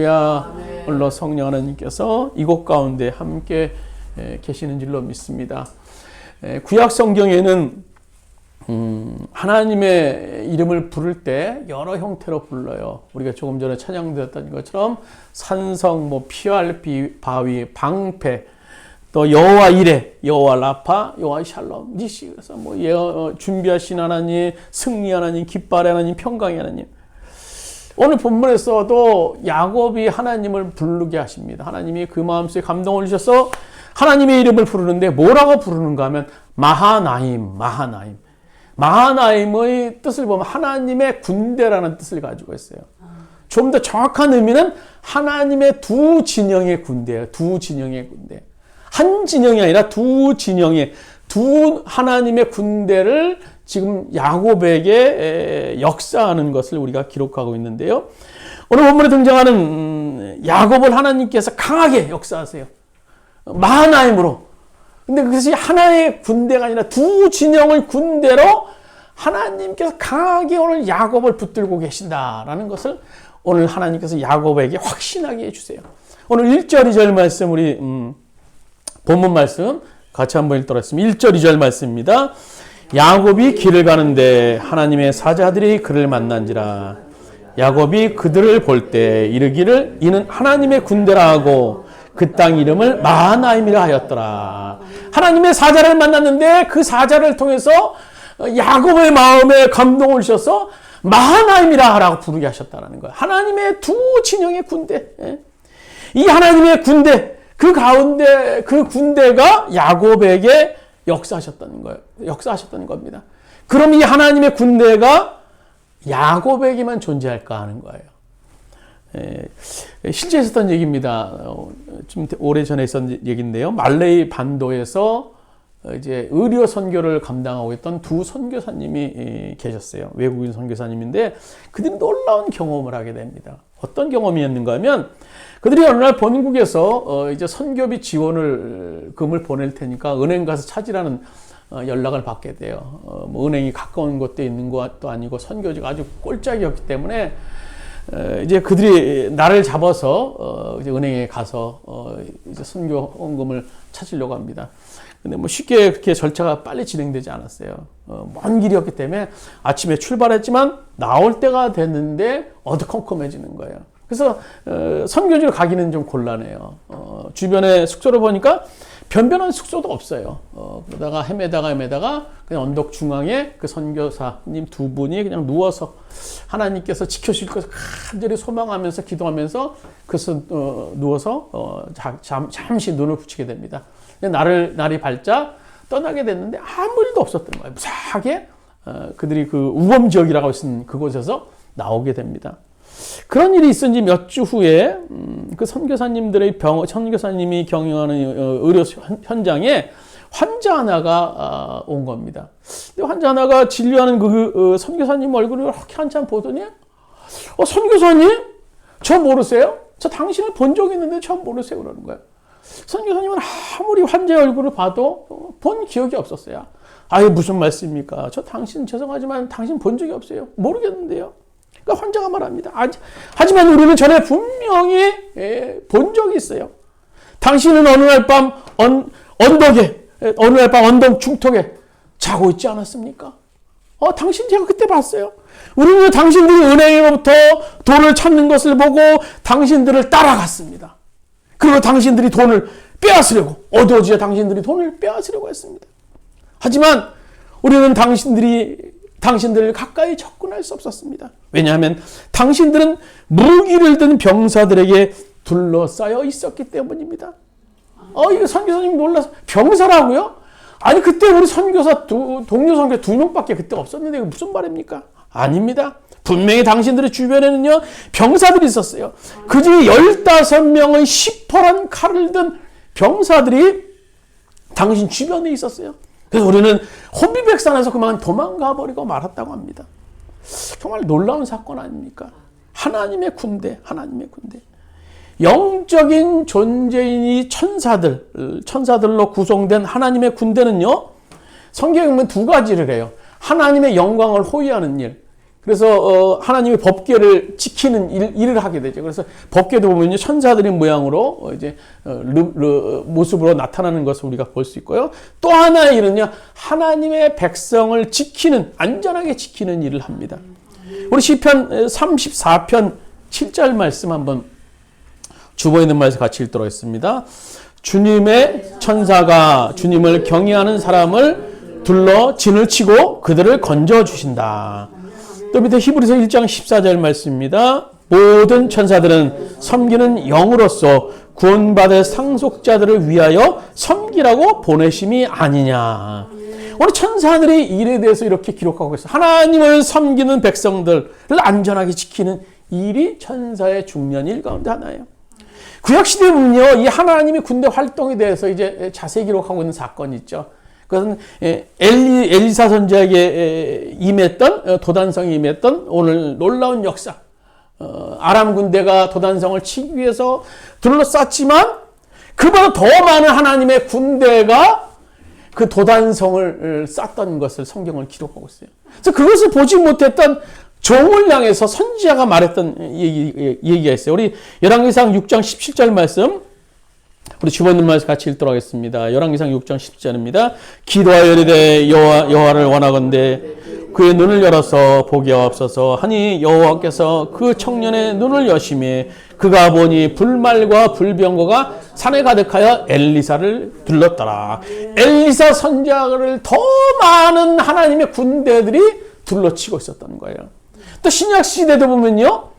홀로 성령 하나님께서 이곳 가운데 함께 계시는 줄로 믿습니다. 구약 성경에는 하나님의 이름을 부를 때 여러 형태로 불러요. 우리가 조금 전에 찬양드렸던 것처럼 산성, 피알, 바위, 방패, 또 여호와 이레, 여호와 라파, 여호와 샬롬, 니시. 그래서 준비하신 하나님, 승리 하나님, 깃발의 하나님, 평강의 하나님. 오늘 본문에서도 야곱이 하나님을 부르게 하십니다. 하나님이 그 마음속에 감동을 주셔서 하나님의 이름을 부르는데 뭐라고 부르는가 하면 마하나임. 마하나임의 뜻을 보면 하나님의 군대라는 뜻을 가지고 있어요. 좀 더 정확한 의미는 하나님의 두 진영의 군대예요. 두 진영의 군대. 한 진영이 아니라 두 진영의 두 하나님의 군대를 지금 야곱에게 역사하는 것을 우리가 기록하고 있는데요. 오늘 본문에 등장하는 야곱을 하나님께서 강하게 역사하세요. 마하나임으로. 근데 그것이 하나의 군대가 아니라 두 진영의 군대로 하나님께서 강하게 오늘 야곱을 붙들고 계신다라는 것을 오늘 하나님께서 야곱에게 확신하게 해주세요. 오늘 1절, 2절 말씀 우리 본문 말씀 같이 한번 읽도록 하겠습니다. 1절, 2절 말씀입니다. 야곱이 길을 가는데 하나님의 사자들이 그를 만난지라. 야곱이 그들을 볼 때 이르기를 이는 하나님의 군대라 하고 그 땅 이름을 마하나임이라 하였더라. 하나님의 사자를 만났는데 그 사자를 통해서 야곱의 마음에 감동을 주셔서 마하나임이라 하라고 부르게 하셨다는 거예요. 하나님의 두 진영의 군대. 이 하나님의 군대, 그 가운데 그 군대가 야곱에게 역사하셨다는 거예요. 역사하셨다는 겁니다. 그럼 이 하나님의 군대가 야곱에게만 존재할까 하는 거예요. 실제 있었던 얘기입니다. 좀 오래전에 있었던 얘기인데요. 말레이 반도에서 이제 의료 선교를 감당하고 있던 두 선교사님이 계셨어요. 외국인 선교사님인데 그들이 놀라운 경험을 하게 됩니다. 어떤 경험이었는가 하면 그들이 어느 날 본국에서 이제 선교비 금을 보낼 테니까 은행 가서 찾으라는 연락을 받게 돼요. 은행이 가까운 곳에 있는 것도 아니고 선교지가 아주 꼴짝이었기 때문에 이제 그들이 날을 잡아서 이제 은행에 가서 이제 선교원금을 찾으려고 합니다. 근데 쉽게 그렇게 절차가 빨리 진행되지 않았어요. 먼 길이었기 때문에 아침에 출발했지만 나올 때가 됐는데 어두컴컴해지는 거예요. 그래서 선교지로 가기는 좀 곤란해요. 주변에 숙소를 보니까 변변한 숙소도 없어요. 그러다가 헤매다가 그냥 언덕 중앙에 그 선교사님 두 분이 그냥 누워서 하나님께서 지켜주실 것을 간절히 소망하면서 기도하면서 그래서 누워서 잠시 눈을 붙이게 됩니다. 날이 밝자 떠나게 됐는데 아무 일도 없었던 거예요. 무사하게 그들이 그 우범 지역이라고 하신 그곳에서 나오게 됩니다. 그런 일이 있은 지 몇 주 후에 그 선교사님이 경영하는 의료 현장에 환자 하나가 온 겁니다. 근데 환자 하나가 진료하는 그 선교사님 얼굴을 이렇게 한참 보더니 선교사님? 저 모르세요? 저 당신을 본 적이 있는데 저 모르세요? 그러는 거예요. 선교사님은 아무리 환자의 얼굴을 봐도 본 기억이 없었어요. 아유, 무슨 말씀입니까? 저 당신 죄송하지만 당신 본 적이 없어요. 모르겠는데요. 그러니까 환자가 말합니다. 하지만 우리는 전에 분명히 본 적이 있어요. 당신은 어느 날 밤 언덕 중턱에 자고 있지 않았습니까? 당신 제가 그때 봤어요. 우리는 당신들이 은행으로부터 돈을 찾는 것을 보고 당신들을 따라갔습니다. 그리고 당신들이 돈을 빼앗으려고 어두워지자 당신들이 돈을 빼앗으려고 했습니다. 하지만 우리는 당신들을 가까이 접근할 수 없었습니다. 왜냐하면 당신들은 무기를 든 병사들에게 둘러싸여 있었기 때문입니다. 이거 선교사님 놀라서 병사라고요? 아니 그때 우리 선교사 동료 선교 2명밖에 그때 없었는데 이거 무슨 말입니까? 아닙니다. 분명히 당신들의 주변에는요 병사들이 있었어요. 그 중에 15명의 시퍼런 칼을 든 병사들이 당신 주변에 있었어요. 그래서 우리는 혼비백산에서 그만 도망가 버리고 말았다고 합니다. 정말 놀라운 사건 아닙니까? 하나님의 군대. 영적인 존재인이 천사들로 구성된 하나님의 군대는요, 성경에 보면 두 가지를 해요. 하나님의 영광을 호위하는 일, 그래서 하나님의 법궤를 지키는 일을 하게 되죠. 그래서 법궤도 보면요, 천사들의 모양으로 이제 모습으로 나타나는 것을 우리가 볼 수 있고요. 또 하나의 일은요, 하나님의 백성을 지키는, 안전하게 지키는 일을 합니다. 우리 시편 34편 7절 말씀 한번 주보에 있는 말씀 같이 읽도록 하겠습니다. 주님의 천사가 주님을 경외하는 사람을 둘러 진을 치고 그들을 건져주신다. 또 밑에 히브리서 1장 14절 말씀입니다. 모든 천사들은 섬기는 영으로서 구원받을 상속자들을 위하여 섬기라고 보내심이 아니냐. 오늘 천사들의 일에 대해서 이렇게 기록하고 있어요. 하나님을 섬기는 백성들을 안전하게 지키는 일이 천사의 중요한 일 가운데 하나예요. 구약시대에 보면요, 이 하나님의 군대 활동에 대해서 이제 자세히 기록하고 있는 사건이 있죠. 그것은 엘리사 선지자에게 임했던, 도단성이 임했던 오늘 놀라운 역사. 아람 군대가 도단성을 치기 위해서 둘러쌌지만 그보다 더 많은 하나님의 군대가 그 도단성을 쌌던 것을 성경을 기록하고 있어요. 그래서 그것을 보지 못했던 종을 향해서 선지자가 말했던 얘기가 있어요. 우리 열왕기상 6장 17절 말씀, 우리 주보는 말씀 같이 읽도록 하겠습니다. 열왕기상 6장 10절입니다. 기도하여 이르되 여호와를 원하건대 그의 눈을 열어서 보게 하옵소서 하니 여호와께서 그 청년의 눈을 여시매 그가 보니 불말과 불병거가 산에 가득하여 엘리사를 둘렀더라. 엘리사 선지자를 더 많은 하나님의 군대들이 둘러치고 있었던 거예요. 또 신약 시대도 보면요,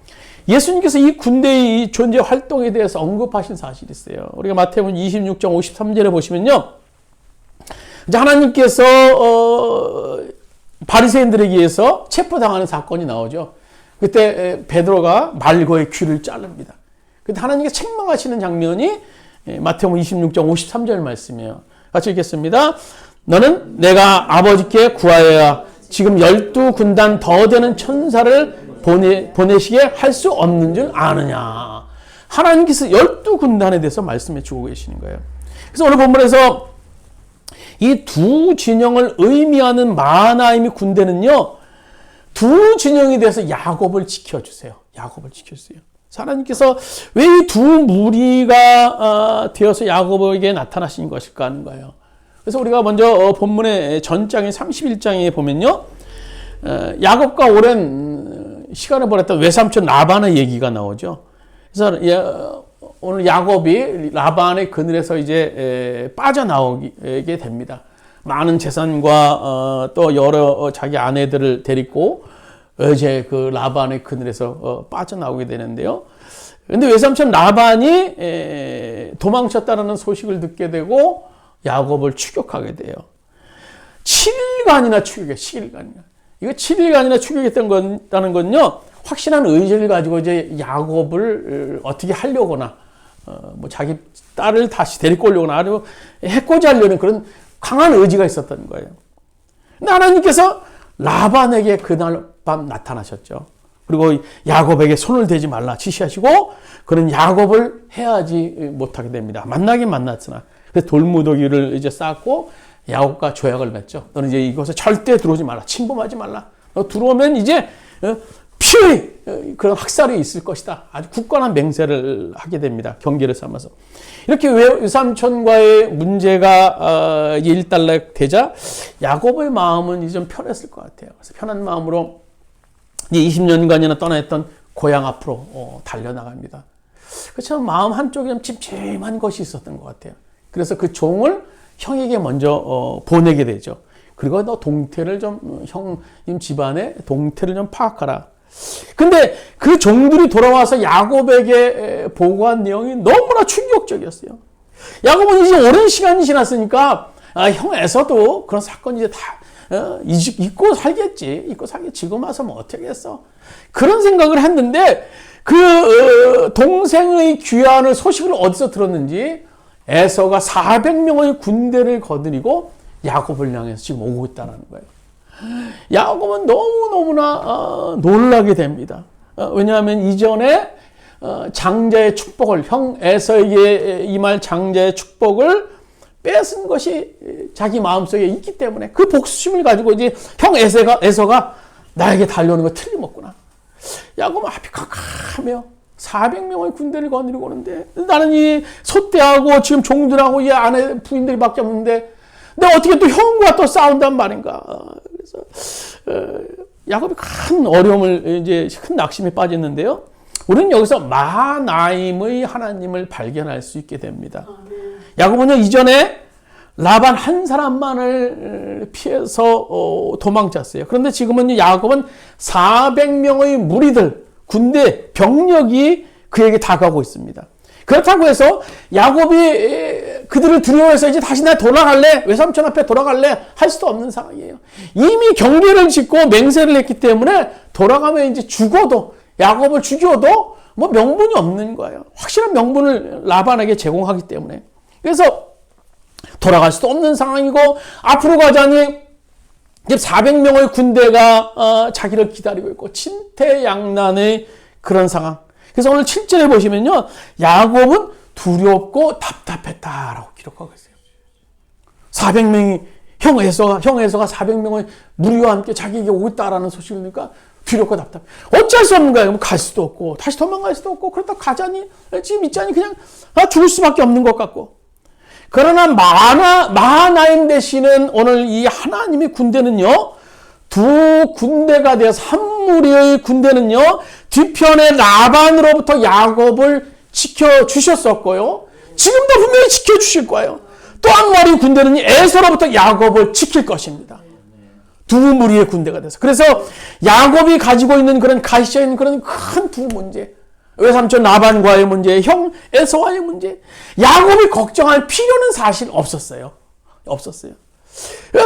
예수님께서 이 군대의 이 존재 활동에 대해서 언급하신 사실이 있어요. 우리가 마태복음 26장 53절에 보시면요, 이제 하나님께서 바리새인들에게 의해서 체포당하는 사건이 나오죠. 그때 베드로가 말고의 귀를 자릅니다. 그때 하나님께서 책망하시는 장면이 마태복음 26장 53절 말씀이에요. 같이 읽겠습니다. 너는 내가 아버지께 구하여야 지금 12군단 더 되는 천사를 보내시게 할 수 없는 줄 아느냐. 하나님께서 12군단에 대해서 말씀해 주고 계시는 거예요. 그래서 오늘 본문에서 이 두 진영을 의미하는 마하나임의 군대는요, 두 진영에 대해서 야곱을 지켜주세요. 야곱을 지켜주세요. 하나님께서 왜 이 두 무리가 되어서 야곱에게 나타나신 것일까 하는 거예요. 그래서 우리가 먼저 본문의 전장인 31장에 보면요, 야곱과 오랜 시간을 보냈던 외삼촌 라반의 얘기가 나오죠. 그래서 오늘 야곱이 라반의 그늘에서 이제 빠져나오게 됩니다. 많은 재산과 또 여러 자기 아내들을 데리고 이제 그 라반의 그늘에서 빠져나오게 되는데요. 근데 외삼촌 라반이 도망쳤다는 소식을 듣게 되고 야곱을 추격하게 돼요. 7일간이나 추격해, 7일간이나. 이거 7일간이나 추격했다는 건요, 확실한 의지를 가지고 이제 야곱을 어떻게 하려거나, 뭐 자기 딸을 다시 데리고 오려거나, 아니면 해코지 하려는 그런 강한 의지가 있었던 거예요. 근데 하나님께서 라반에게 그날 밤 나타나셨죠. 그리고 야곱에게 손을 대지 말라 지시하시고, 그는 야곱을 해하지 못하게 됩니다. 만나긴 만났으나. 그래서 돌무더기를 이제 쌓고 야곱과 조약을 맺죠. 너는 이제 이곳에 절대 들어오지 말라. 침범하지 말라. 너 들어오면 이제 피의 그런 학살이 있을 것이다. 아주 굳건한 맹세를 하게 됩니다. 경계를 삼아서. 이렇게 외삼촌과의 문제가 일단락 되자 야곱의 마음은 이제 좀 편했을 것 같아요. 그래서 편한 마음으로 20년간이나 떠나있던 고향 앞으로 달려나갑니다. 그렇지만 마음 한쪽에 좀 찜찜한 것이 있었던 것 같아요. 그래서 그 종을 형에게 먼저 보내게 되죠. 그리고 너 동태를 좀, 형님 집안의 동태를 좀 파악하라. 근데 그 종들이 돌아와서 야곱에게 보고한 내용이 너무나 충격적이었어요. 야곱은 이제 오랜 시간이 지났으니까, 형 에서도 그런 사건이 이제 다, 잊고 살겠지. 잊고 살겠지. 지금 와서 뭐 어떻게 했어. 그런 생각을 했는데, 그, 동생의 귀환을 소식을 어디서 들었는지, 에서가 400명의 군대를 거느리고 야곱을 향해서 지금 오고 있다는 거예요. 야곱은 너무너무나 놀라게 됩니다. 왜냐하면 이전에 장자의 축복을, 형 에서에게 임할 장자의 축복을 뺏은 것이 자기 마음속에 있기 때문에 그 복수심을 가지고 이제 형 에서가 나에게 달려오는 거 틀림없구나. 야곱은 앞이 캄캄하며 400명의 군대를 거느리고 오는데 나는 이 소떼하고 지금 종들하고 이 아내 부인들이 밖에 없는데 내가 어떻게 또 형과 또 싸운단 말인가. 그래서 야곱이 큰 어려움을 이제 큰 낙심에 빠졌는데요. 우리는 여기서 마하나임의 하나님을 발견할 수 있게 됩니다. 야곱은요 이전에 라반 한 사람만을 피해서 도망쳤어요. 그런데 지금은 야곱은 400명의 무리들, 군대, 병력이 그에게 다가오고 있습니다. 그렇다고 해서 야곱이 그들을 두려워해서 이제 다시 나 돌아갈래? 외삼촌 앞에 돌아갈래? 할 수도 없는 상황이에요. 이미 경계를 짓고 맹세를 했기 때문에 돌아가면 이제 죽어도, 야곱을 죽여도 뭐 명분이 없는 거예요. 확실한 명분을 라반에게 제공하기 때문에. 그래서 돌아갈 수도 없는 상황이고 앞으로 가자니 이제 400명의 군대가 자기를 기다리고 있고 진퇴양난의 그런 상황. 그래서 오늘 7절에 보시면요. 야곱은 두렵고 답답했다라고 기록하고 있어요. 400명이 형 에서가 400명의 무리와 함께 자기에게 오고 있다라는 소식을 들으니까 두렵고 답답해. 어쩔 수 없는 거예요. 갈 수도 없고 다시 도망갈 수도 없고 그러다 가자니 지금 있자니 그냥 죽을 수밖에 없는 것 같고. 그러나 마하나임 대신은 오늘 이 하나님의 군대는요. 두 군대가 되어서 한 무리의 군대는요. 뒤편에 라반으로부터 야곱을 지켜주셨었고요. 지금도 분명히 지켜주실 거예요. 또 한 마리의 군대는 에서로부터 야곱을 지킬 것입니다. 두 무리의 군대가 돼서. 그래서 야곱이 가지고 있는 그런 가시져 있는 그런 큰 두 문제. 외삼촌 라반과의 문제, 형 에서와의 문제. 야곱이 걱정할 필요는 사실 없었어요.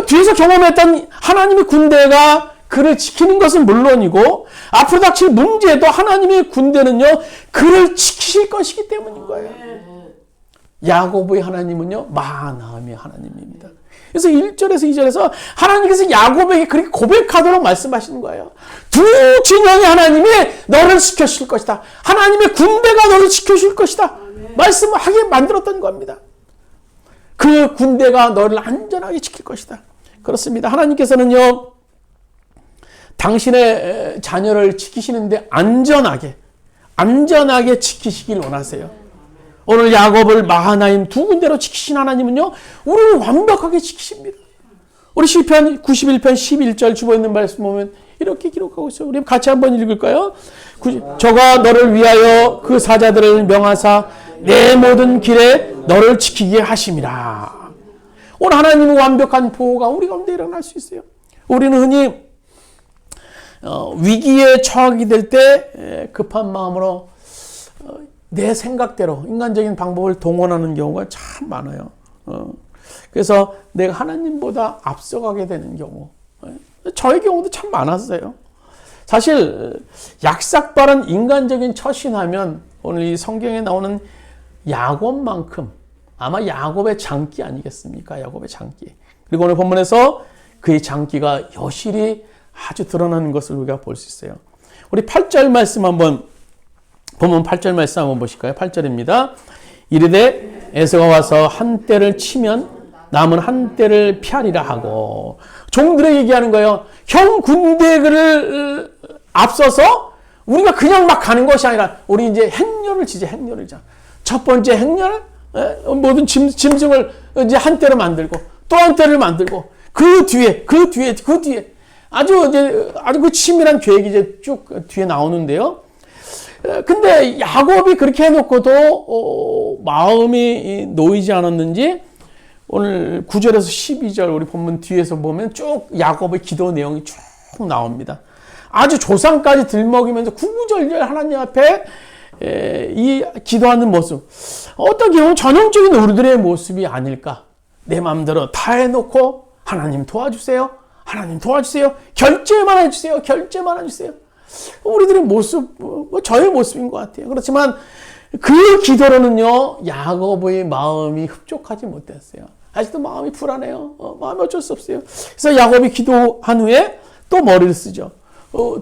뒤에서 경험했던 하나님의 군대가 그를 지키는 것은 물론이고 앞으로 닥칠 문제도 하나님의 군대는요. 그를 지키실 것이기 때문인 거예요. 야곱의 하나님은요. 마하나임의 하나님입니다. 그래서 1절에서 2절에서 하나님께서 야곱에게 그렇게 고백하도록 말씀하시는 거예요. 두 진영의 하나님이 너를 지켜줄 것이다. 하나님의 군대가 너를 지켜줄 것이다. 말씀하게 만들었던 겁니다. 그 군대가 너를 안전하게 지킬 것이다. 그렇습니다. 하나님께서는요. 당신의 자녀를 지키시는데 안전하게 지키시길 원하세요. 오늘 야곱을 마하나임 두 군데로 지키신 하나님은요. 우리를 완벽하게 지키십니다. 우리 시편 91편 11절 주보에 있는 말씀 보면 이렇게 기록하고 있어요. 우리 같이 한번 읽을까요? 저가 너를 위하여 그 사자들을 명하사 내 모든 길에 너를 지키게 하심이라. 오늘 하나님의 완벽한 보호가 우리 가운데 일어날 수 있어요. 우리는 흔히 위기에 처하게 될 때 급한 마음으로 내 생각대로 인간적인 방법을 동원하는 경우가 참 많아요. 그래서 내가 하나님보다 앞서가게 되는 경우. 저의 경우도 참 많았어요. 사실 약삭빠른 인간적인 처신하면 오늘 이 성경에 나오는 야곱만큼 아마 야곱의 장기 아니겠습니까? 야곱의 장기. 그리고 오늘 본문에서 그의 장기가 여실히 아주 드러나는 것을 우리가 볼 수 있어요. 우리 8절 말씀 한번 보면 8절 말씀 한번 보실까요? 8절입니다. 이르되 에서가 와서 한 때를 치면 남은 한 때를 피하리라 하고 종들에게 얘기하는 거예요. 형 군대를 앞서서 우리가 그냥 막 가는 것이 아니라 우리 이제 행렬을 지지 행렬을 자. 첫 번째 행렬 모든 짐승을 이제 한 때를 만들고 또 한 때를 만들고 그 뒤에 아주 그 치밀한 계획이 이제 쭉 뒤에 나오는데요. 근데 야곱이 그렇게 해놓고도 마음이 놓이지 않았는지 오늘 9절에서 12절 우리 본문 뒤에서 보면 쭉 야곱의 기도 내용이 쭉 나옵니다. 아주 조상까지 들먹이면서 구구절절 하나님 앞에 이 기도하는 모습. 어떻게 보면 전형적인 우리들의 모습이 아닐까. 내 마음대로 다 해놓고 하나님 도와주세요. 하나님 도와주세요. 결제만 해주세요. 우리들의 모습, 저의 모습인 것 같아요. 그렇지만 그 기도로는요, 야곱의 마음이 흡족하지 못했어요. 아직도 마음이 불안해요. 마음이 어쩔 수 없어요. 그래서 야곱이 기도한 후에 또 머리를 쓰죠.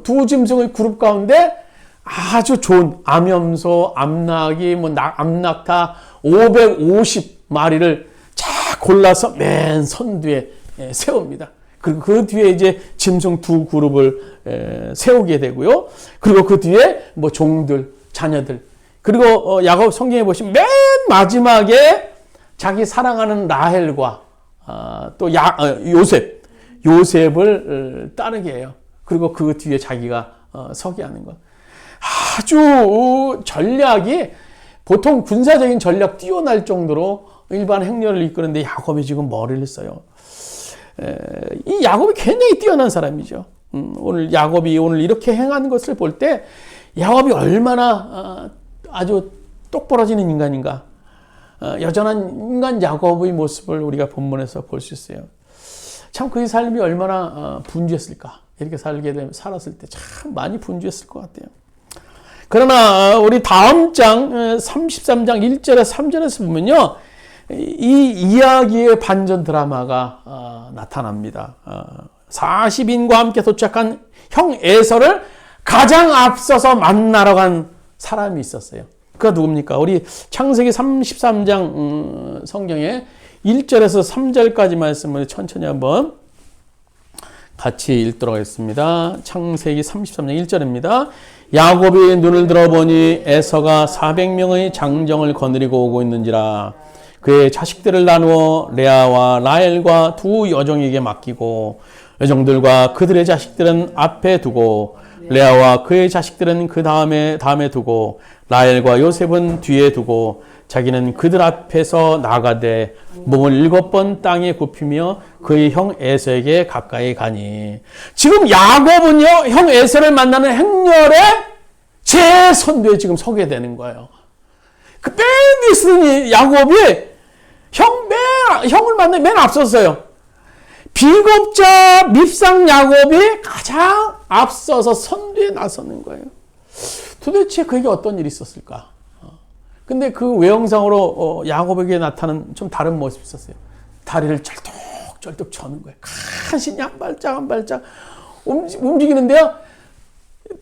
두 짐승의 그룹 가운데 아주 좋은 암염소, 암낙이, 암낙타 550마리를 쫙 골라서 맨 선두에 세웁니다. 그리고 그 뒤에 이제 짐승 두 그룹을 세우게 되고요. 그리고 그 뒤에 뭐 종들, 자녀들. 그리고 야곱 성경에 보시면 맨 마지막에 자기 사랑하는 라헬과 또 요셉을 따르게 해요. 그리고 그 뒤에 자기가 서게 하는 것. 아주 전략이 보통 군사적인 전략 뛰어날 정도로 일반 행렬을 이끄는데 야곱이 지금 머리를 써요. 이 야곱이 굉장히 뛰어난 사람이죠. 오늘 야곱이 오늘 이렇게 행하는 것을 볼 때 야곱이 얼마나 아주 똑부러지는 인간인가. 여전한 인간 야곱의 모습을 우리가 본문에서 볼 수 있어요. 참 그의 삶이 얼마나 분주했을까. 이렇게 살았을 때 참 많이 분주했을 것 같아요. 그러나 우리 다음 장 33장 1절에 3절에서 보면요. 이 이야기의 반전 드라마가 나타납니다. 40인과 함께 도착한 형 에서를 가장 앞서서 만나러 간 사람이 있었어요. 그가 누굽니까? 우리 창세기 33장 성경에 1절에서 3절까지 말씀을 천천히 한번 같이 읽도록 하겠습니다. 창세기 33장 1절입니다. 야곱이 눈을 들어보니 에서가 400명의 장정을 거느리고 오고 있는지라. 그의 자식들을 나누어 레아와 라헬과 두 여종에게 맡기고 여종들과 그들의 자식들은 앞에 두고 레아와 그의 자식들은 그 다음에 두고 라헬과 요셉은 뒤에 두고 자기는 그들 앞에서 나가되 몸을 7번 땅에 굽히며 그의 형 에서에게 가까이 가니. 지금 야곱은요 형 에서를 만나는 행렬에 제 선두에 지금 서게 되는 거예요. 그 맨 뒤에 쓰는 야곱이 형을 만나 맨 앞섰어요. 비겁자 밉상 야곱이 가장 앞서서 선두에 나서는 거예요. 도대체 그에게 어떤 일이 있었을까? 근데 그 외형상으로 야곱에게 나타나는 좀 다른 모습이 있었어요. 다리를 쩔뚝쩔뚝 저는 거예요. 간신히 한 발짝 한 발짝 움직이는데요.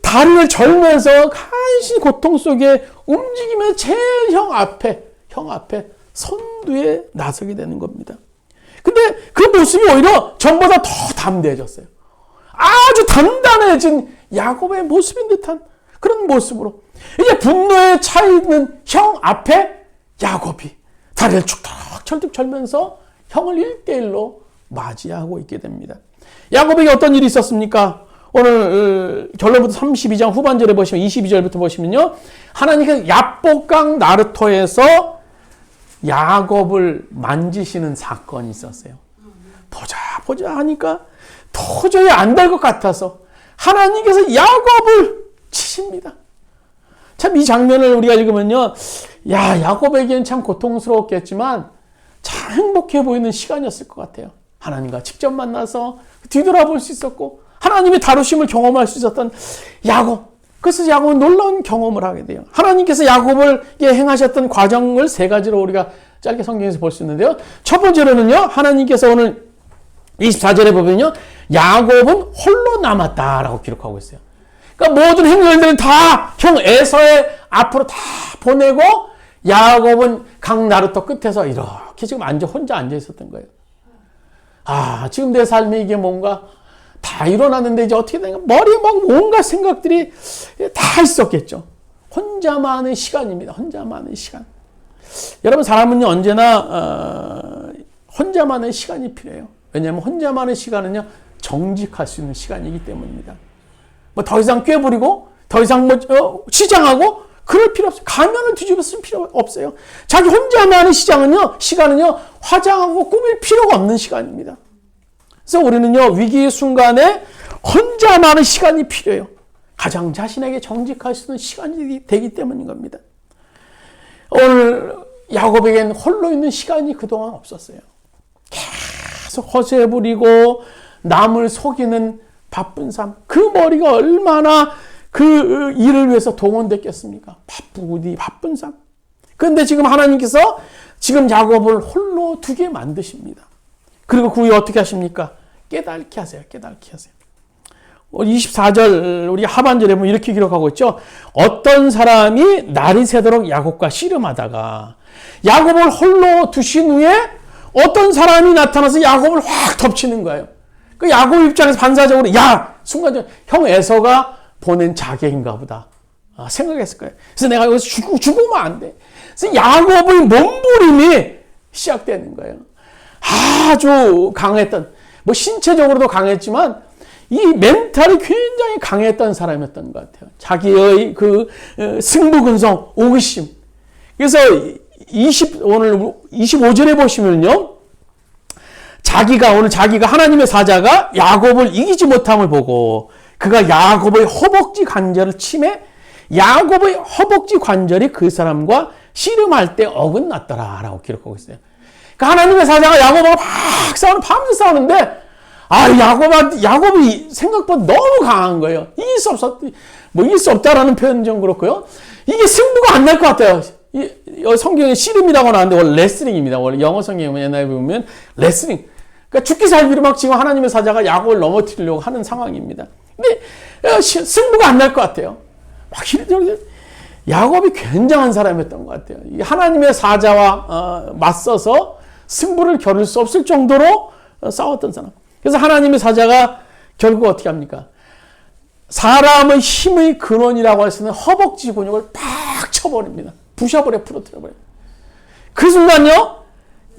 다리를 절면서 간신히 고통 속에 움직이면 제일 형 앞에 선두에 나서게 되는 겁니다. 근데 그 모습이 오히려 전보다 더 담대해졌어요. 아주 단단해진 야곱의 모습인 듯한 그런 모습으로 이제 분노에 차 있는 형 앞에 야곱이 다리를 축덕철뚝 절면서 형을 1대1로 맞이하고 있게 됩니다. 야곱에게 어떤 일이 있었습니까? 오늘 결론부터 32장 후반절에 보시면 22절부터 보시면요. 하나님께서 야복강 나루토에서 야곱을 만지시는 사건이 있었어요. 보자 하니까 도저히 안 될 것 같아서 하나님께서 야곱을 치십니다. 참 이 장면을 우리가 읽으면요. 야곱에게는 참 고통스러웠겠지만 참 행복해 보이는 시간이었을 것 같아요. 하나님과 직접 만나서 뒤돌아볼 수 있었고 하나님의 다루심을 경험할 수 있었던 야곱. 그래서 야곱은 놀라운 경험을 하게 돼요. 하나님께서 야곱에게 행하셨던 과정을 3가지로 우리가 짧게 성경에서 볼 수 있는데요. 첫 번째로는요. 하나님께서 오늘 24절에 보면요. 야곱은 홀로 남았다라고 기록하고 있어요. 그러니까 모든 행렬들은 다 형 에서의 앞으로 다 보내고 야곱은 강 나루토 끝에서 이렇게 지금 혼자 앉아 있었던 거예요. 지금 내 삶이 이게 뭔가 다 일어났는데 이제 어떻게 되는가? 머리에 막 온갖 생각들이 다 있었겠죠. 혼자만의 시간입니다. 혼자만의 시간. 여러분 사람은요 언제나 혼자만의 시간이 필요해요. 왜냐하면 혼자만의 시간은요 정직할 수 있는 시간이기 때문입니다. 뭐 더 이상 꾀부리고 더 이상 시장하고 그럴 필요 없어요. 가면을 뒤집어 쓸 필요 없어요. 자기 혼자만의 시간은요 화장하고 꾸밀 필요가 없는 시간입니다. 그래서 우리는요 위기의 순간에 혼자만의 시간이 필요해요. 가장 자신에게 정직할 수 있는 시간이 되기 때문인 겁니다. 오늘 야곱에게는 홀로 있는 시간이 그동안 없었어요. 계속 허세 부리고 남을 속이는 바쁜 삶. 그 머리가 얼마나 그 일을 위해서 동원됐겠습니까? 바쁜 삶. 그런데 지금 하나님께서 지금 야곱을 홀로 두게 만드십니다. 그리고 그 후에 어떻게 하십니까? 깨닫게 하세요. 24절 우리 하반절에 보면 이렇게 기록하고 있죠. 어떤 사람이 날이 새도록 야곱과 씨름하다가 야곱을 홀로 두신 후에 어떤 사람이 나타나서 야곱을 확 덮치는 거예요. 그 야곱 입장에서 반사적으로 순간적으로 형 에서가 보낸 자객인가 보다 생각했을 거예요. 그래서 내가 여기서 죽으면 안 돼. 그래서 야곱의 몸부림이 시작되는 거예요. 아주 강했던, 뭐 신체적으로도 강했지만 이 멘탈이 굉장히 강했던 사람이었던 것 같아요. 자기의 그 승부근성, 오기심. 그래서 오늘 25절에 보시면요. 자기가 하나님의 사자가 야곱을 이기지 못함을 보고 그가 야곱의 허벅지 관절을 치매 야곱의 허벅지 관절이 그 사람과 씨름할 때 어긋났더라 라고 기록하고 있어요. 그러니까 하나님의 사자가 야곱하고 막 밤새 싸우는데 야곱이 생각보다 너무 강한 거예요. 이길 수 없다라는 표현은 좀 그렇고요. 이게 승부가 안 날 것 같아요. 성경에 씨름이라고 나왔는데 원래 레슬링입니다. 원래 영어 성경에 옛날에 보면 레슬링. 그러니까 죽기 살기로 막 지금 하나님의 사자가 야곱을 넘어뜨리려고 하는 상황입니다. 근데 승부가 안 날 것 같아요. 막 야곱이 굉장한 사람이었던 것 같아요. 하나님의 사자와 맞서서 승부를 겨룰 수 없을 정도로 싸웠던 사람. 그래서 하나님의 사자가 결국 어떻게 합니까? 사람의 힘의 근원이라고 할 수 있는 허벅지 근육을 팍 쳐버립니다. 부셔버려, 부러뜨려버려. 그 순간요,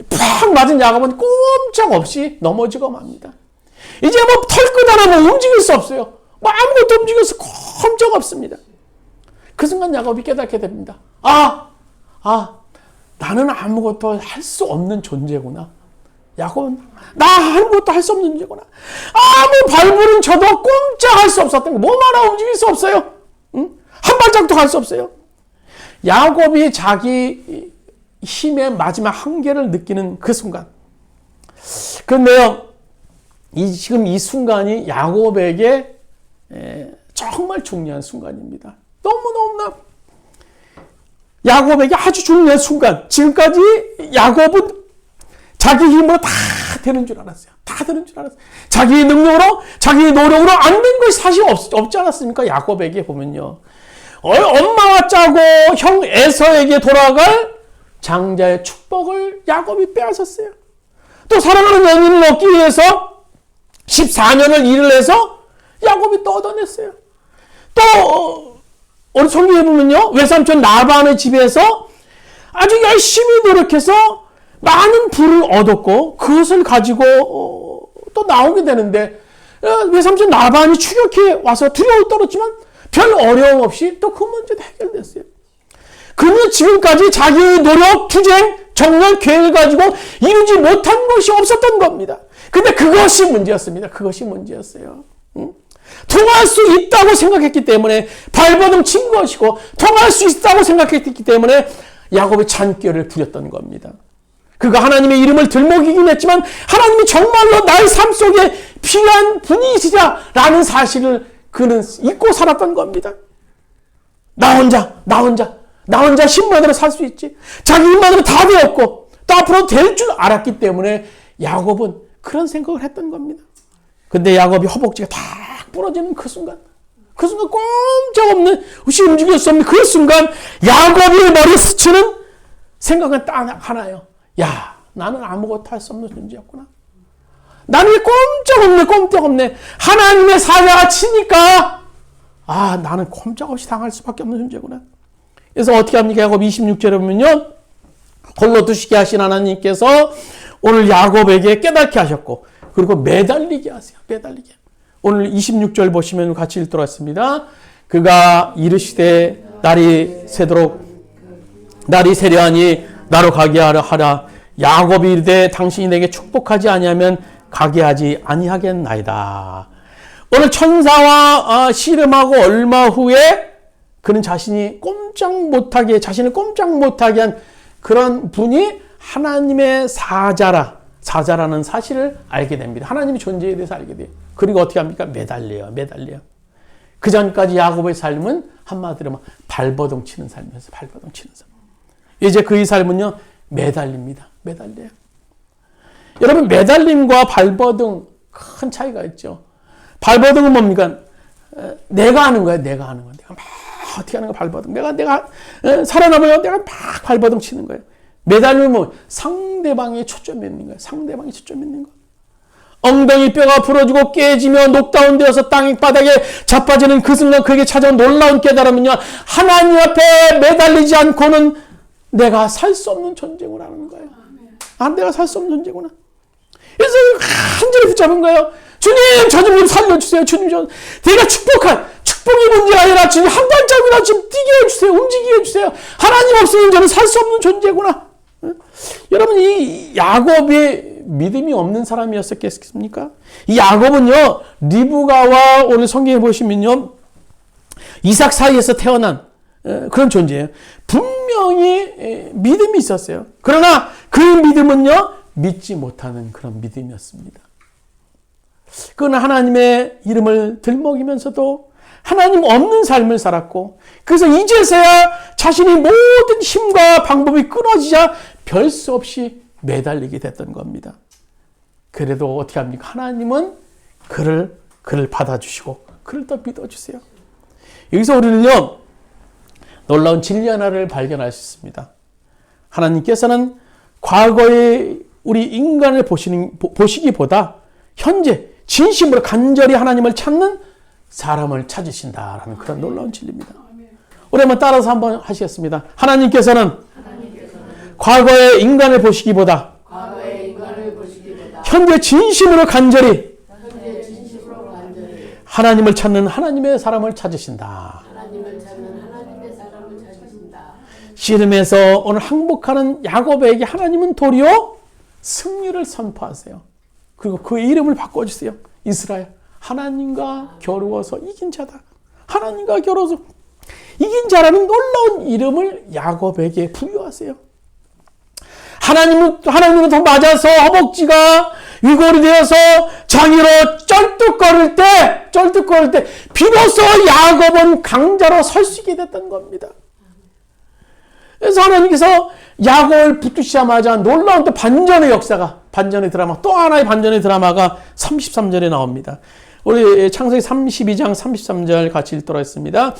팍 맞은 야곱은 꼼짝없이 넘어지고 맙니다. 이제 뭐 털끝 하나 움직일 수 없어요. 아무것도 움직일 수 꼼짝없습니다. 그 순간 야곱이 깨닫게 됩니다. 나는 아무것도 할 수 없는 존재구나. 야곱은 나 아무것도 할 수 없는 존재구나. 아무 발부림 쳐도 꼼짝할 수 없었던 거. 몸 하나 움직일 수 없어요. 응? 한 발짝도 갈 수 없어요. 야곱이 자기 힘의 마지막 한계를 느끼는 그 순간. 그런데요, 지금 이 순간이 야곱에게 정말 중요한 순간입니다. 너무너무나 야곱에게 아주 중요한 순간. 지금까지 야곱은 자기 힘으로 다 되는 줄 알았어요. 다 되는 줄 알았어요. 자기 능력으로, 자기 노력으로 안 된 것이 사실 없지 않았습니까? 야곱에게 보면요. 엄마와 짜고 형 에서에게 돌아갈 장자의 축복을 야곱이 빼앗았어요. 또 사랑하는 연인을 얻기 위해서 14년을 일을 해서 야곱이 또 얻어냈어요. 또 우리 성경에 보면요. 외삼촌 라반의 집에서 아주 열심히 노력해서 많은 부를 얻었고 그것을 가지고 또 나오게 되는데 외삼촌 라반이 추격해 와서 두려움을 떨었지만 별 어려움 없이 또 그 문제도 해결됐어요. 그는 지금까지 자기의 노력, 투쟁, 정열, 계획을 가지고 이루지 못한 것이 없었던 겁니다. 근데 그것이 문제였습니다. 그것이 문제였어요. 통할 수 있다고 생각했기 때문에 발버둥 친 것이고 통할 수 있다고 생각했기 때문에 야곱의 잔꾀를 부렸던 겁니다. 그가 하나님의 이름을 들먹이긴 했지만 하나님이 정말로 나의 삶 속에 필요한 분이시다라는 사실을 그는 잊고 살았던 겁니다. 나 혼자 힘만으로 살 수 있지. 자기 힘만으로 다 되었고 또 앞으로 될 줄 알았기 때문에 야곱은 그런 생각을 했던 겁니다. 근데 야곱이 허벅지가 다 부러지는 그 순간 꼼짝없는 없이 움직일 수 없는 그 순간 야곱이 머리에 스치는 생각은 딱 하나요. 야, 나는 아무것도 할 수 없는 존재였구나. 나는 꼼짝없네. 하나님의 사자가 치니까 나는 꼼짝없이 당할 수밖에 없는 존재구나. 그래서 어떻게 합니까? 야곱 26절에 보면요. 홀로 두시게 하신 하나님께서 오늘 야곱에게 깨닫게 하셨고 그리고 매달리게 하세요. 매달리게. 오늘 26절 보시면 같이 읽도록 하겠습니다. 그가 이르시되 날이 새려하니 나로 가게 하라. 야곱이 이르되 당신이 내게 축복하지 아니하면 가게 하지 아니하겠나이다. 오늘 천사와 씨름하고 얼마 후에 그는 자신을 꼼짝 못하게 한 그런 분이 하나님의 사자라는 사실을 알게 됩니다. 하나님의 존재에 대해서 알게 돼요. 그리고 어떻게 합니까? 매달려요. 그 전까지 야곱의 삶은 한마디로 발버둥 치는 삶이었어요. 발버둥 치는 삶. 이제 그의 삶은요, 매달려요. 여러분, 매달림과 발버둥 큰 차이가 있죠. 발버둥은 뭡니까? 내가 하는 거예요. 내가 막 어떻게 하는 거 발버둥. 내가 살아남아요. 내가 막 발버둥 치는 거예요. 매달림은 상대방에 초점이 있는 거예요. 상대방에 초점이 있는 거. 엉덩이 뼈가 부러지고 깨지며 녹다운되어서 땅바닥에 자빠지는 그 순간 그에게 찾아온 놀라운 깨달음은요, 하나님 앞에 매달리지 않고는 내가 살 수 없는 존재구나라는 거예요. 아, 내가 살 수 없는 존재구나. 그래서 간절히 붙잡은 거예요. 주님, 저 좀 살려주세요. 주님, 내가 축복이 문제가 아니라 주님 한 발짝이나 지금 뛰게 해주세요. 움직이게 해주세요. 하나님 없으면 저는 살 수 없는 존재구나. 여러분, 이 야곱이 믿음이 없는 사람이었겠습니까? 이 야곱은요, 리브가와 오늘 성경에 보시면요, 이삭 사이에서 태어난 그런 존재예요. 분명히 믿음이 있었어요. 그러나 그 믿음은요, 믿지 못하는 그런 믿음이었습니다. 그는 하나님의 이름을 들먹이면서도 하나님 없는 삶을 살았고, 그래서 이제서야 자신이 모든 힘과 방법이 끊어지자 별 수 없이 매달리게 됐던 겁니다. 그래도 어떻게 합니까? 하나님은 그를 받아주시고 그를 더 믿어주세요. 여기서 우리는요, 놀라운 진리 하나를 발견할 수 있습니다. 하나님께서는 과거의 우리 인간을 보시기보다 현재 진심으로 간절히 하나님을 찾는 사람을 찾으신다라는 그런 놀라운 진리입니다. 우리 한번 따라서 한번 하시겠습니다. 하나님께서는 과거의 인간을 보시기보다 현재 진심으로 간절히 하나님을 찾는 하나님의 사람을 찾으신다. 씨름에서 오늘 항복하는 야곱에게 하나님은 도리어 승리를 선포하세요. 그리고 그의 이름을 바꿔주세요. 이스라엘, 하나님과 겨루어서 이긴 자다. 하나님과 겨루어서 이긴 자라는 놀라운 이름을 야곱에게 부여하세요. 하나님은 더 맞아서 허벅지가 위골이 되어서 장애로 쩔뚝거릴 때 비로소 야곱은 강자로 설 수 있게 됐던 겁니다. 그래서 하나님께서 야곱을 붙드시자마자 놀라운 또 반전의 드라마, 또 하나의 반전의 드라마가 33절에 나옵니다. 우리 창세기 32장 33절 같이 읽도록 했습니다.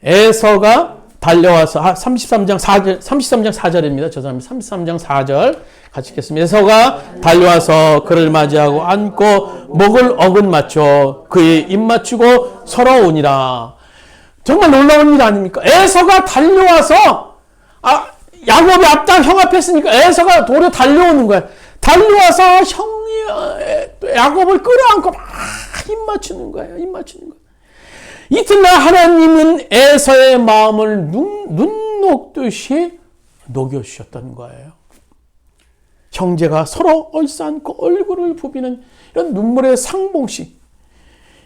에서가 달려와서 33장 4절입니다. 죄송합니다. 33장 4절 같이 읽겠습니다. 에서가 달려와서 그를 맞이하고 안고 목을 어긋맞춰 그의 입 맞추고 서러우니라. 정말 놀라운 일 아닙니까? 에서가 달려와서 야곱이 앞당 형 앞에 있으니까 에서가 도로 달려오는 거야. 달려와서 야곱을 끌어안고 막 입 맞추는 거예요. 이튿날 하나님은 에서의 마음을 눈 녹듯이 녹여주셨던 거예요. 형제가 서로 얼싸안고 얼굴을 부비는 이런 눈물의 상봉식.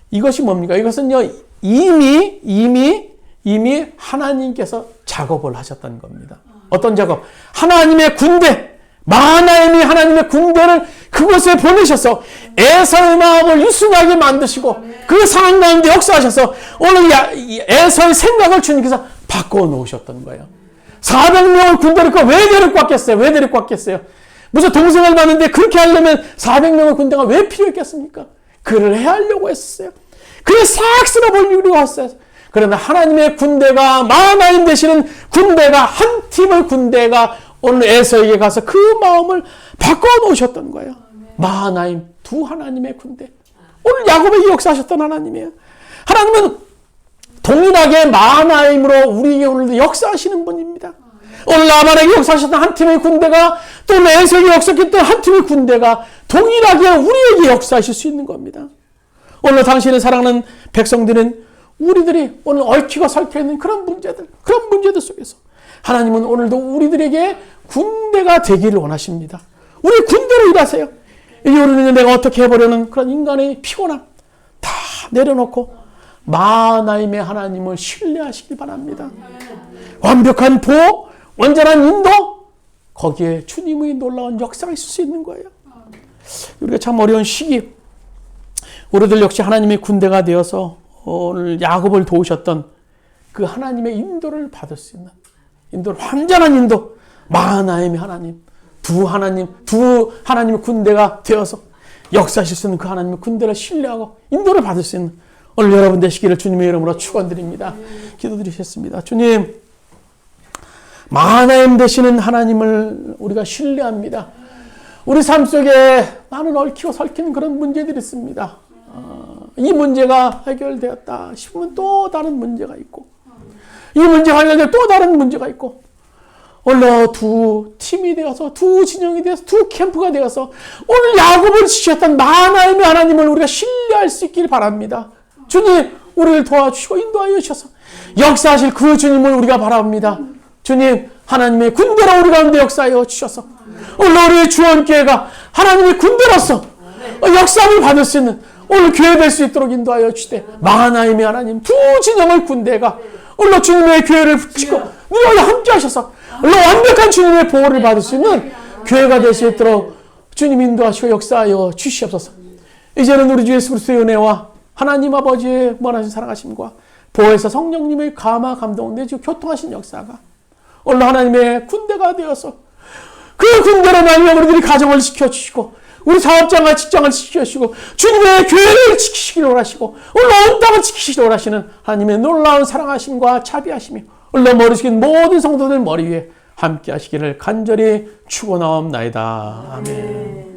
이것이 뭡니까? 이것은요, 이미 하나님께서 작업을 하셨다는 겁니다. 어떤 작업? 하나님의 군대, 마하나임이 하나님의 군대를 그곳에 보내셔서 에서의 마음을 유순하게 만드시고 그 상황 가운데 역사하셔서 오늘 에서의 생각을 주님께서 바꿔놓으셨던 거예요. 400명을 군대를 왜 데리고 왔겠어요? 무슨 동생을 봤는데 그렇게 하려면 400명의 군대가 왜 필요했겠습니까? 그를 해하려고 했어요. 그래 싹 쓸어버리려고 왔어요. 그러나 하나님의 군대가 마하나임 되시는 군대가 한 팀의 군대가 오늘 에서에게 가서 그 마음을 바꿔놓으셨던 거예요. 마하나임 두 하나님의 군대. 오늘 야곱에게 역사하셨던 하나님이에요. 하나님은 동일하게 마하나임으로 우리에게 오늘도 역사하시는 분입니다. 오늘 나만에게 역사하셨던 한 팀의 군대가 또 에서에게 역사했던 한 팀의 군대가 동일하게 우리에게 역사하실 수 있는 겁니다. 오늘 당신의 사랑하는 백성들은 우리들이 오늘 얽히고 설켜있는 그런 문제들 속에서 하나님은 오늘도 우리들에게 군대가 되기를 원하십니다. 우리 군대로 일하세요. 이제 우리는 내가 어떻게 해보려는 그런 인간의 피곤함 다 내려놓고 마하나임의 하나님을 신뢰하시기 바랍니다. 완벽한 보호, 완전한 인도, 거기에 주님의 놀라운 역사가 있을 수 있는 거예요. 우리가 참 어려운 시기, 우리들 역시 하나님의 군대가 되어서 오늘 야곱을 도우셨던 그 하나님의 인도를 받을 수 있는 완전한 인도, 마하나임의 하나님, 두 하나님의 군대가 되어서 역사하실 수 있는 그 하나님의 군대를 신뢰하고 인도를 받을 수 있는 오늘 여러분 되시기를 주님의 이름으로 축원드립니다. 기도드리겠습니다. 주님, 마하나임 되시는 하나님을 우리가 신뢰합니다. 우리 삶 속에 많은 얽히고 설키는 그런 문제들이 있습니다. 이 문제가 해결되었다 싶으면 또 다른 문제가 있고, 이 문제가 해결되면 또 다른 문제가 있고, 오늘 두 팀이 되어서, 두 진영이 되어서, 두 캠프가 되어서 오늘 야곱을 지켰던 하나님의 하나님을 우리가 신뢰할 수 있기를 바랍니다. 주님, 우리를 도와주시고 인도하여 주셔서 역사하실 그 주님을 우리가 바랍니다. 주님, 하나님의 군대로 우리 가운데 역사하여 주셔서 오늘 우리의 주원교회가 하나님의 군대로서 역사를 받을 수 있는 오늘 교회 될 수 있도록 인도하여 주시되, 하나님의 하나님 두 진영의 군대가 오늘 주님의 교회를 붙이고 늘 함께 하셔서 오늘 완벽한 주님의 보호를 받을 수 있는 교회가 될 수 있도록 주님 인도하시고 역사하여 주시옵소서. 이제는 우리 주 예수 그리스도의 은혜와 하나님 아버지의 무한하신 사랑하심과 보혜사 성령님의 감화 감동 내주 교통하신 역사가 오늘 하나님의 군대가 되어서 그 군대로 말미암아 우리들이 가정을 지켜주시고 우리 사업장과 직장을 지켜주시고 주님의 교회를 지키시기를 원하시고 오늘 온 땅을 지키시기를 원하시는 하나님의 놀라운 사랑하심과 자비하심이 오늘 머리 숙인 모든 성도들 머리 위에 함께 하시기를 간절히 축원하옵나이다. 아멘.